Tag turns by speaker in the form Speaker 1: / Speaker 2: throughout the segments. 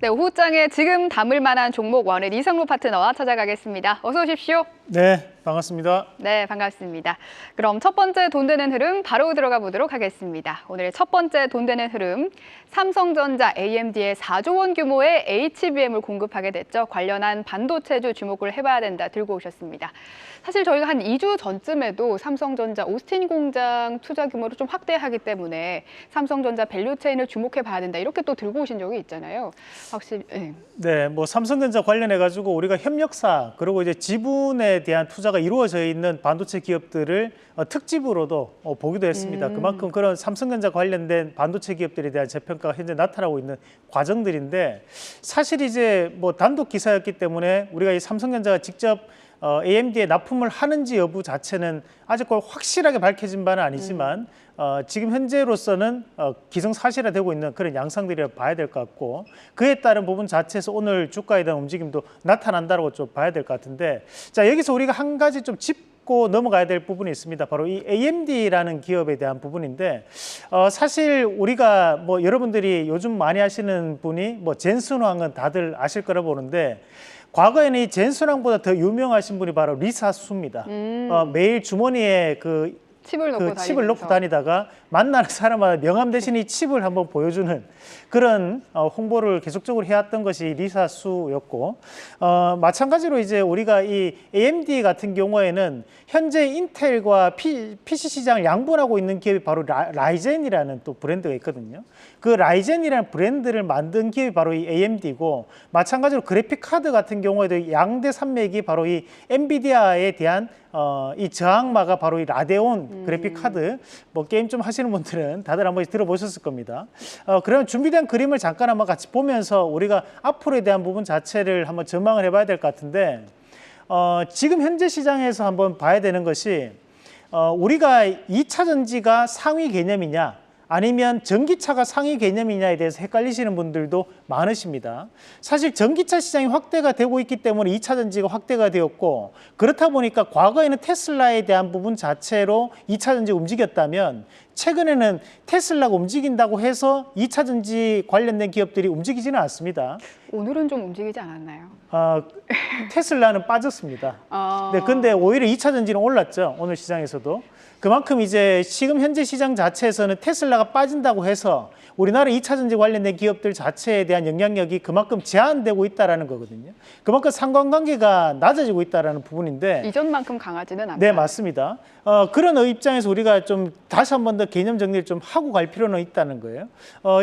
Speaker 1: 네, 오후장에 지금 담을 만한 종목 원의 이상로 파트너와 찾아가겠습니다. 어서 오십시오.
Speaker 2: 네, 반갑습니다.
Speaker 1: 네, 반갑습니다. 그럼 첫 번째 돈 되는 흐름 바로 들어가 보도록 하겠습니다. 오늘 첫 번째 돈 되는 흐름, 삼성전자 AMD에 4조 원 규모의 HBM을 공급하게 됐죠. 관련한 반도체주 주목을 해봐야 된다 들고 오셨습니다. 사실 저희가 한 2주 전쯤에도 삼성전자 오스틴 공장 투자 규모를 좀 확대하기 때문에 삼성전자 밸류체인을 주목해봐야 된다 이렇게 또 들고 오신 적이 있잖아요. 확실히.
Speaker 2: 네, 뭐 삼성전자 관련해 가지고 우리가 협력사 그리고 이제 지분에 대한 투자가 이루어져 있는 반도체 기업들을 특집으로도 보기도 했습니다. 그만큼 그런 삼성전자 관련된 반도체 기업들에 대한 재평가가 현재 나타나고 있는 과정들인데, 사실 이제 뭐 단독 기사였기 때문에 우리가 이 삼성전자가 직접 AMD에 납품을 하는지 여부 자체는 아직 확실하게 밝혀진 바는 아니지만 지금 현재로서는 기정사실화되고 있는 그런 양상들이라 봐야 될 것 같고, 그에 따른 부분 자체에서 오늘 주가에 대한 움직임도 나타난다고 좀 봐야 될 것 같은데, 자, 여기서 우리가 한 가지 좀 짚고 넘어가야 될 부분이 있습니다. 바로 이 AMD라는 기업에 대한 부분인데, 사실 우리가 뭐 여러분들이 요즘 많이 하시는 분이 뭐 젠슨 황은 다들 아실 거라 보는데, 과거에는 이 젠슨 황보다 더 유명하신 분이 바로 리사 수입니다. 매일 주머니에 칩을 놓고 다니다가 만나는 사람마다 명함 대신 이 칩을 한번 보여주는 그런 홍보를 계속적으로 해왔던 것이 리사 수였고, 마찬가지로 이제 우리가 이 AMD 같은 경우에는 현재 인텔과 PC 시장을 양분하고 있는 기업이 바로 라이젠이라는 또 브랜드가 있거든요. 그 라이젠이라는 브랜드를 만든 기업이 바로 이 AMD고, 마찬가지로 그래픽 카드 같은 경우에도 양대 산맥이 바로 이 엔비디아에 대한 이 저항마가 바로 이 라데온 그래픽 카드, 뭐 게임 좀 하시는 분들은 다들 한번 들어보셨을 겁니다. 그러면 준비된 그림을 잠깐 한번 같이 보면서 우리가 앞으로에 대한 부분 자체를 한번 전망을 해봐야 될 것 같은데, 지금 현재 시장에서 한번 봐야 되는 것이 우리가 2차 전지가 상위 개념이냐 아니면 전기차가 상위 개념이냐에 대해서 헷갈리시는 분들도 많으십니다. 사실 전기차 시장이 확대가 되고 있기 때문에 2차 전지가 확대가 되었고, 그렇다 보니까 과거에는 테슬라에 대한 부분 자체로 2차 전지가 움직였다면, 최근에는 테슬라가 움직인다고 해서 2차 전지 관련된 기업들이 움직이지는 않습니다.
Speaker 1: 오늘은 좀 움직이지 않았나요?
Speaker 2: 테슬라는 빠졌습니다. 네, 근데 오히려 2차 전지는 올랐죠, 오늘 시장에서도. 그만큼 이제 지금 현재 시장 자체에서는 테슬라가 빠진다고 해서 우리나라 2차 전지 관련된 기업들 자체에 대한 영향력이 그만큼 제한되고 있다는 거거든요. 그만큼 상관관계가 낮아지고 있다는 부분인데,
Speaker 1: 이전만큼 강하지는 않다.
Speaker 2: 네, 맞습니다. 그런 입장에서 우리가 좀 다시 한 번 더 개념 정리를 좀 하고 갈 필요는 있다는 거예요.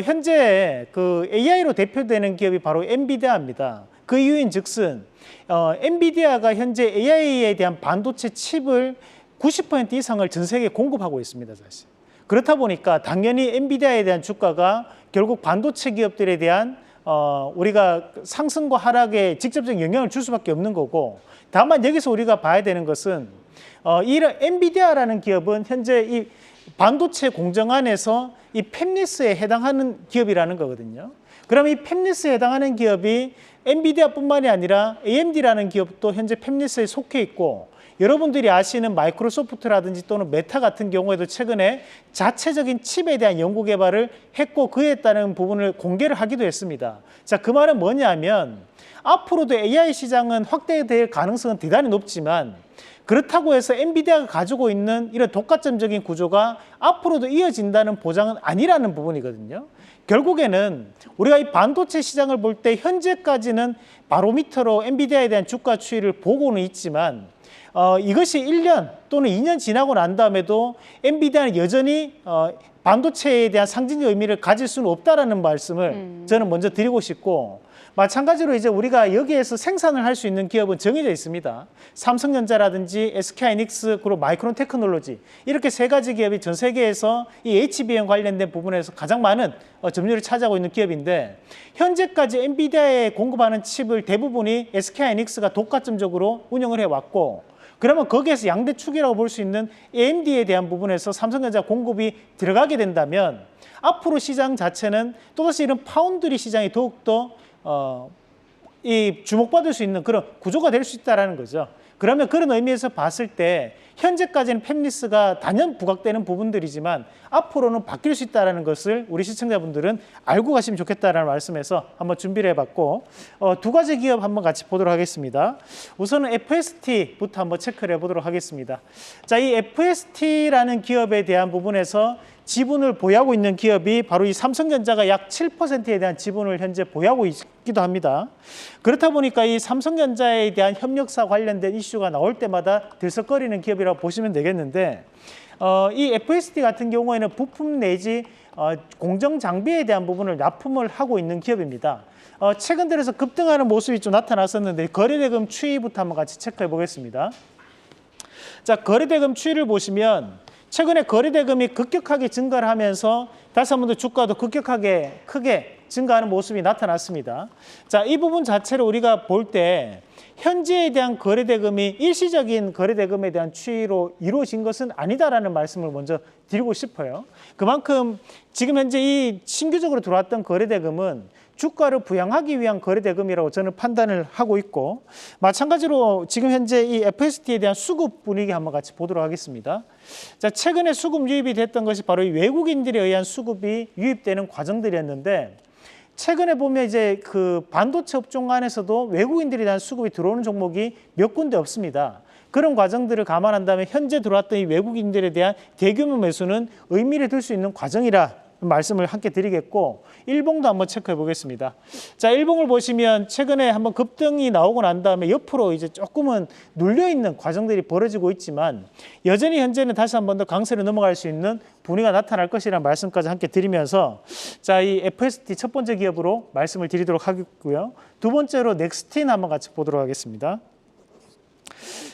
Speaker 2: 현재 그 AI로 대표되는 기업이 바로 엔비디아입니다. 그 이유인 즉슨 엔비디아가 현재 AI에 대한 반도체 칩을 90% 이상을 전 세계에 공급하고 있습니다, 사실. 그렇다 보니까 당연히 엔비디아에 대한 주가가 결국 반도체 기업들에 대한 우리가 상승과 하락에 직접적인 영향을 줄 수밖에 없는 거고, 다만 여기서 우리가 봐야 되는 것은 이런 엔비디아라는 기업은 현재 이 반도체 공정 안에서 이 팹리스에 해당하는 기업이라는 거거든요. 그럼 이 팹리스에 해당하는 기업이 엔비디아뿐만이 아니라 AMD라는 기업도 현재 팹리스에 속해 있고, 여러분들이 아시는 마이크로소프트라든지 또는 메타 같은 경우에도 최근에 자체적인 칩에 대한 연구 개발을 했고, 그에 따른 부분을 공개를 하기도 했습니다. 자, 그 말은 뭐냐면 앞으로도 AI 시장은 확대될 가능성은 대단히 높지만, 그렇다고 해서 엔비디아가 가지고 있는 이런 독과점적인 구조가 앞으로도 이어진다는 보장은 아니라는 부분이거든요. 결국에는 우리가 이 반도체 시장을 볼 때 현재까지는 바로미터로 엔비디아에 대한 주가 추이를 보고는 있지만, 이것이 1년 또는 2년 지나고 난 다음에도 엔비디아는 여전히 반도체에 대한 상징적 의미를 가질 수는 없다라는 말씀을 저는 먼저 드리고 싶고, 마찬가지로 이제 우리가 여기에서 생산을 할 수 있는 기업은 정해져 있습니다. 삼성전자라든지 SK하이닉스 그리고 마이크론 테크놀로지, 이렇게 세 가지 기업이 전 세계에서 이 HBM 관련된 부분에서 가장 많은 점유율을 차지하고 있는 기업인데, 현재까지 엔비디아에 공급하는 칩을 대부분이 SK하이닉스가 독과점적으로 운영을 해왔고, 그러면 거기에서 양대 축이라고 볼 수 있는 AMD에 대한 부분에서 삼성전자 공급이 들어가게 된다면, 앞으로 시장 자체는 또다시 이런 파운드리 시장이 더욱더 이 주목받을 수 있는 그런 구조가 될 수 있다는 거죠. 그러면 그런 의미에서 봤을 때 현재까지는 팹리스가 단연 부각되는 부분들이지만 앞으로는 바뀔 수 있다는 것을 우리 시청자분들은 알고 가시면 좋겠다는 말씀에서 한번 준비를 해봤고 두 가지 기업 한번 같이 보도록 하겠습니다. 우선은 FST부터 한번 체크를 해보도록 하겠습니다. 자, 이 FST라는 기업에 대한 부분에서 지분을 보유하고 있는 기업이 바로 이 삼성전자가 약 7%에 대한 지분을 현재 보유하고 있기도 합니다. 그렇다 보니까 이 삼성전자에 대한 협력사 관련된 이슈가 나올 때마다 들썩거리는 기업이라고 보시면 되겠는데 이 FST 같은 경우에는 부품 내지 공정 장비에 대한 부분을 납품을 하고 있는 기업입니다. 최근 들어서 급등하는 모습이 좀 나타났었는데 거래대금 추이부터 한번 같이 체크해 보겠습니다. 자, 거래대금 추이를 보시면 최근에 거래대금이 급격하게 증가를 하면서 다시 한 번 더 주가도 급격하게 크게 증가하는 모습이 나타났습니다. 자, 이 부분 자체를 우리가 볼 때 현재에 대한 거래대금이 일시적인 거래대금에 대한 추이로 이루어진 것은 아니다라는 말씀을 먼저 드리고 싶어요. 그만큼 지금 현재 이 신규적으로 들어왔던 거래대금은 주가를 부양하기 위한 거래대금이라고 저는 판단을 하고 있고 마찬가지로 지금 현재 이 FST에 대한 수급 분위기 한번 같이 보도록 하겠습니다. 자, 최근에 수급 유입이 됐던 것이 바로 이 외국인들에 의한 수급이 유입되는 과정들이었는데 최근에 보면 이제 그 반도체 업종 안에서도 외국인들에 대한 수급이 들어오는 종목이 몇 군데 없습니다. 그런 과정들을 감안한다면 현재 들어왔던 이 외국인들에 대한 대규모 매수는 의미를 둘 수 있는 과정이라 말씀을 함께 드리겠고 일봉도 한번 체크해 보겠습니다. 자, 일봉을 보시면 최근에 한번 급등이 나오고 난 다음에 옆으로 이제 조금은 눌려 있는 과정들이 벌어지고 있지만 여전히 현재는 다시 한번 더 강세로 넘어갈 수 있는 분위기가 나타날 것이라는 말씀까지 함께 드리면서 자, 이 FST 첫 번째 기업으로 말씀을 드리도록 하겠고요. 두 번째로 넥스틴 한번 같이 보도록 하겠습니다.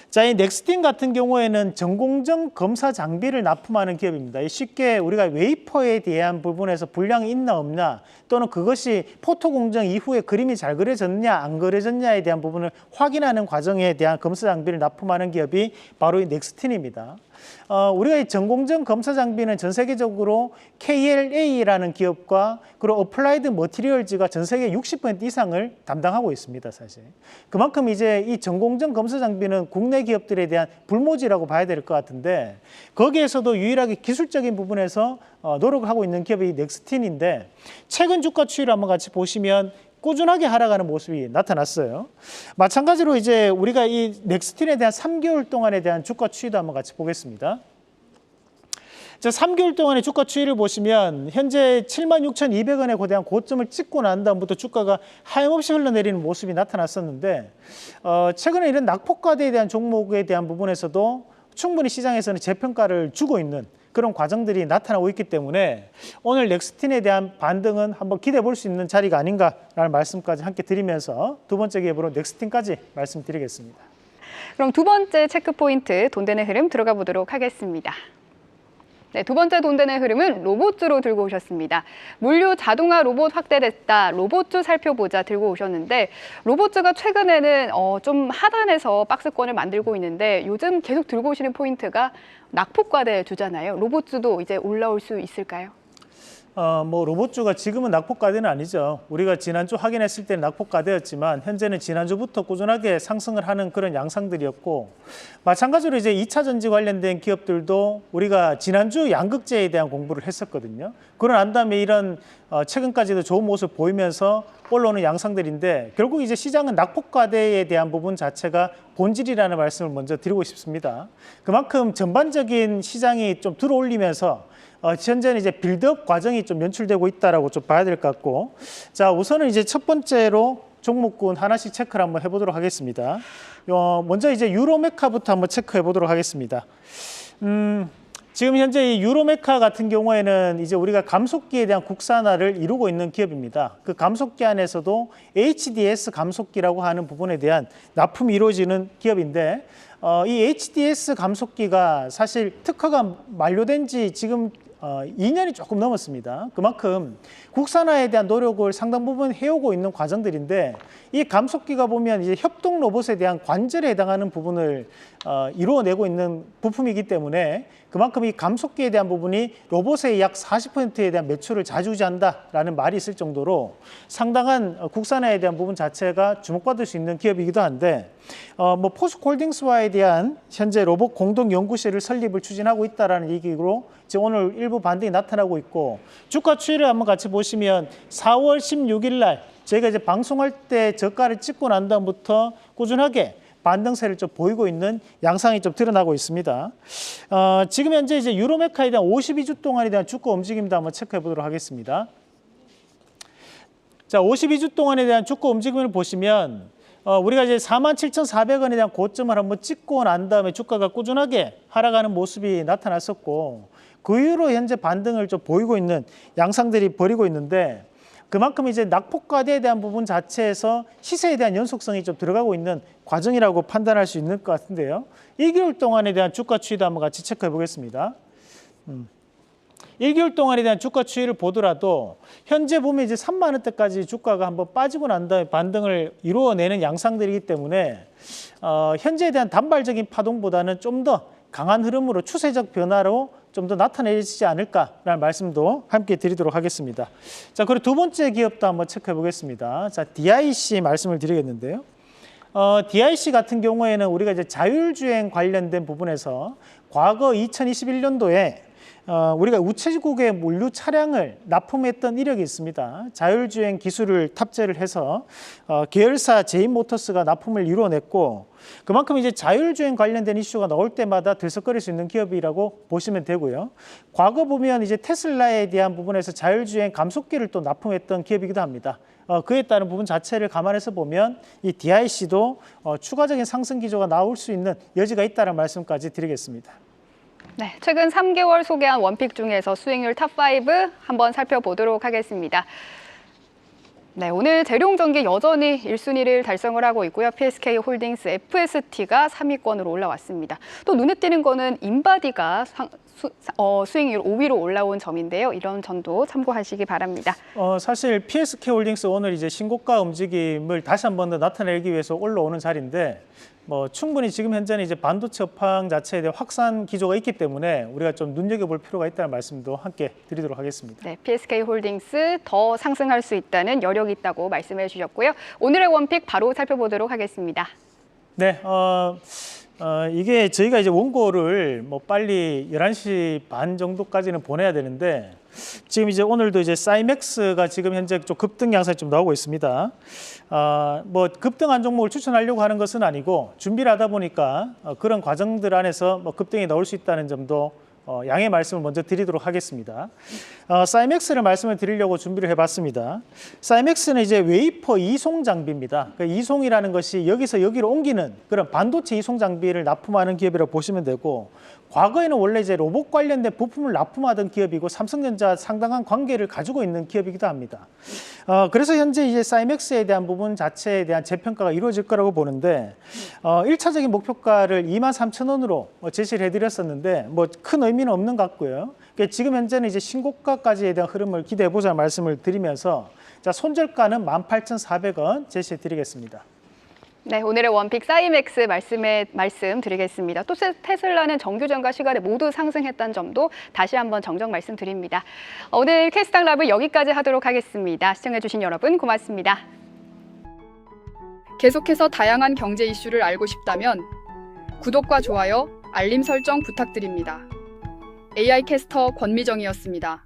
Speaker 2: 자, 이 넥스틴 같은 경우에는 전공정 검사 장비를 납품하는 기업입니다. 쉽게 우리가 웨이퍼에 대한 부분에서 불량이 있나 없나 또는 그것이 포토 공정 이후에 그림이 잘 그려졌냐 안 그려졌냐에 대한 부분을 확인하는 과정에 대한 검사 장비를 납품하는 기업이 바로 이 넥스틴입니다. 우리가 이 전공정 검사 장비는 전 세계적으로 KLA라는 기업과 그리고 어플라이드 머티리얼즈가 전 세계 60% 이상을 담당하고 있습니다, 사실. 그만큼 이제 이 전공정 검사 장비는 국내 기업들에 대한 불모지라고 봐야 될 것 같은데 거기에서도 유일하게 기술적인 부분에서 노력을 하고 있는 기업이 넥스틴인데 최근 주가 추이를 한번 같이 보시면 꾸준하게 하락하는 모습이 나타났어요. 마찬가지로 이제 우리가 이 넥스틴에 대한 3개월 동안에 대한 주가 추이도 한번 같이 보겠습니다. 자, 3개월 동안의 주가 추이를 보시면 현재 76,200원에 거대한 고점을 찍고 난 다음부터 주가가 하염없이 흘러내리는 모습이 나타났었는데 최근에 이런 낙폭과대에 대한 종목에 대한 부분에서도 충분히 시장에서는 재평가를 주고 있는 그런 과정들이 나타나고 있기 때문에 오늘 넥스틴에 대한 반등은 한번 기대해 볼 수 있는 자리가 아닌가라는 말씀까지 함께 드리면서 두 번째 기업으로 넥스틴까지 말씀드리겠습니다.
Speaker 1: 그럼 두 번째 체크 포인트 돈 되는 흐름 들어가 보도록 하겠습니다. 네, 두 번째 돈 되는 흐름은 로봇주로 들고 오셨습니다. 물류 자동화 로봇 확대됐다. 로봇주 살펴보자 들고 오셨는데 로봇주가 최근에는 좀 하단에서 박스권을 만들고 있는데 요즘 계속 들고 오시는 포인트가 낙폭과대 주잖아요. 로봇주도 이제 올라올 수 있을까요?
Speaker 2: 뭐 로봇주가 지금은 낙폭과대는 아니죠. 우리가 지난주 확인했을 때는 낙폭과대였지만 현재는 지난주부터 꾸준하게 상승을 하는 그런 양상들이었고 마찬가지로 이제 2차 전지 관련된 기업들도 우리가 지난주 양극재에 대한 공부를 했었거든요. 그러고 난 다음에 이런 최근까지도 좋은 모습 보이면서 올라오는 양상들인데 결국 이제 시장은 낙폭과대에 대한 부분 자체가 본질이라는 말씀을 먼저 드리고 싶습니다. 그만큼 전반적인 시장이 좀 들어올리면서 현재는 이제 빌드업 과정이 좀 연출되고 있다라고 좀 봐야 될 것 같고, 자 우선은 이제 첫 번째로 종목군 하나씩 체크를 한번 해보도록 하겠습니다. 먼저 이제 유로메카부터 한번 체크해 보도록 하겠습니다. 지금 현재 이 유로메카 같은 경우에는 이제 우리가 감속기에 대한 국산화를 이루고 있는 기업입니다. 그 감속기 안에서도 HDS 감속기라고 하는 부분에 대한 납품이 이루어지는 기업인데 이 HDS 감속기가 사실 특허가 만료된 지 지금 2년이 조금 넘었습니다. 그만큼 국산화에 대한 노력을 상당 부분 해오고 있는 과정들인데 이 감속기가 보면 이제 협동 로봇에 대한 관절에 해당하는 부분을 이루어내고 있는 부품이기 때문에 그만큼 이 감속기에 대한 부분이 로봇의 약 40%에 대한 매출을 좌지우지한다라는 말이 있을 정도로 상당한 국산화에 대한 부분 자체가 주목받을 수 있는 기업이기도 한데 뭐 포스코홀딩스와에 대한 현재 로봇 공동 연구실을 설립을 추진하고 있다라는 얘기로 이제 오늘 일부 반등이 나타나고 있고 주가 추이를 한번 같이 보시면 4월 16일 날 저희가 이제 방송할 때 저가를 찍고 난 다음부터 꾸준하게 반등세를 좀 보이고 있는 양상이 좀 드러나고 있습니다. 지금 현재 이제 유로메카에 대한 52주 동안에 대한 주가 움직임도 한번 체크해 보도록 하겠습니다. 자, 52주 동안에 대한 주가 움직임을 보시면 우리가 이제 47,400원에 대한 고점을 한번 찍고 난 다음에 주가가 꾸준하게 하락하는 모습이 나타났었고 그 이후로 현재 반등을 좀 보이고 있는 양상들이 벌이고 있는데 그만큼 이제 낙폭과대에 대한 부분 자체에서 시세에 대한 연속성이 좀 들어가고 있는 과정이라고 판단할 수 있는 것 같은데요. 1개월 동안에 대한 주가 추이도 한번 같이 체크해 보겠습니다. 1개월 동안에 대한 주가 추이를 보더라도 현재 보면 이제 3만 원대까지 주가가 한번 빠지고 난 다음에 반등을 이루어내는 양상들이기 때문에 현재에 대한 단발적인 파동보다는 좀 더 강한 흐름으로 추세적 변화로 좀 더 나타내지지 않을까라는 말씀도 함께 드리도록 하겠습니다. 자, 그리고 두 번째 기업도 한번 체크해 보겠습니다. 자, DIC 말씀을 드리겠는데요. DIC 같은 경우에는 우리가 이제 자율주행 관련된 부분에서 과거 2021년도에 우리가 우체국의 물류 차량을 납품했던 이력이 있습니다. 자율주행 기술을 탑재를 해서 계열사 제인모터스가 납품을 이루어냈고 그만큼 이제 자율주행 관련된 이슈가 나올 때마다 들썩거릴 수 있는 기업이라고 보시면 되고요. 과거 보면 이제 테슬라에 대한 부분에서 자율주행 감속기를 또 납품했던 기업이기도 합니다. 그에 따른 부분 자체를 감안해서 보면 이 DIC도 추가적인 상승 기조가 나올 수 있는 여지가 있다는 말씀까지 드리겠습니다.
Speaker 1: 네, 최근 3개월 소개한 원픽 중에서 수익률 탑5 한번 살펴보도록 하겠습니다. 네, 오늘 대룡전기 여전히 1순위를 달성을 하고 있고요. PSK홀딩스 FST가 3위권으로 올라왔습니다. 또 눈에 띄는 거는 인바디가 수익률 5위로 올라온 점인데요. 이런 점도 참고하시기 바랍니다.
Speaker 2: 사실 PSK홀딩스 오늘 이제 신고가 움직임을 다시 한 번 더 나타내기 위해서 올라오는 자리인데 충분히 지금 현재는 이제 반도체 업황 자체에 대한 확산 기조가 있기 때문에 우리가 좀 눈여겨볼 필요가 있다는 말씀도 함께 드리도록 하겠습니다.
Speaker 1: 네, PSK홀딩스 더 상승할 수 있다는 여력이 있다고 말씀해 주셨고요. 오늘의 원픽 바로 살펴보도록 하겠습니다.
Speaker 2: 네, 이게 저희가 이제 원고를 빨리 11시 반 정도까지는 보내야 되는데 지금 이제 오늘도 이제 사이맥스가 지금 현재 좀 급등 양상이 좀 나오고 있습니다. 급등한 종목을 추천하려고 하는 것은 아니고 준비를 하다 보니까 그런 과정들 안에서 급등이 나올 수 있다는 점도 양해 말씀을 먼저 드리도록 하겠습니다. 사이맥스를 말씀을 드리려고 준비를 해봤습니다. 사이맥스는 이제 웨이퍼 이송 장비입니다. 그 이송이라는 것이 여기서 여기로 옮기는 그런 반도체 이송 장비를 납품하는 기업이라고 보시면 되고 과거에는 원래 이제 로봇 관련된 부품을 납품하던 기업이고 삼성전자 상당한 관계를 가지고 있는 기업이기도 합니다. 그래서 현재 이제 사이맥스에 대한 부분 자체에 대한 재평가가 이루어질 거라고 보는데 1차적인 목표가를 23,000원으로 제시를 해드렸었는데 큰 의미는 없는 것 같고요. 지금 현재는 이제 신고가까지에 대한 흐름을 기대해보자는 말씀을 드리면서 자, 손절가는 18,400원 제시해드리겠습니다.
Speaker 1: 네, 오늘의 원픽 사이맥스 말씀드리겠습니다. 또 테슬라는 정규전과 시간에 모두 상승했다는 점도 다시 한번 정정 말씀드립니다. 오늘 캐스당 라이브 여기까지 하도록 하겠습니다. 시청해주신 여러분 고맙습니다. 계속해서 다양한 경제 이슈를 알고 싶다면 구독과 좋아요, 알림 설정 부탁드립니다. AI 캐스터 권미정이었습니다.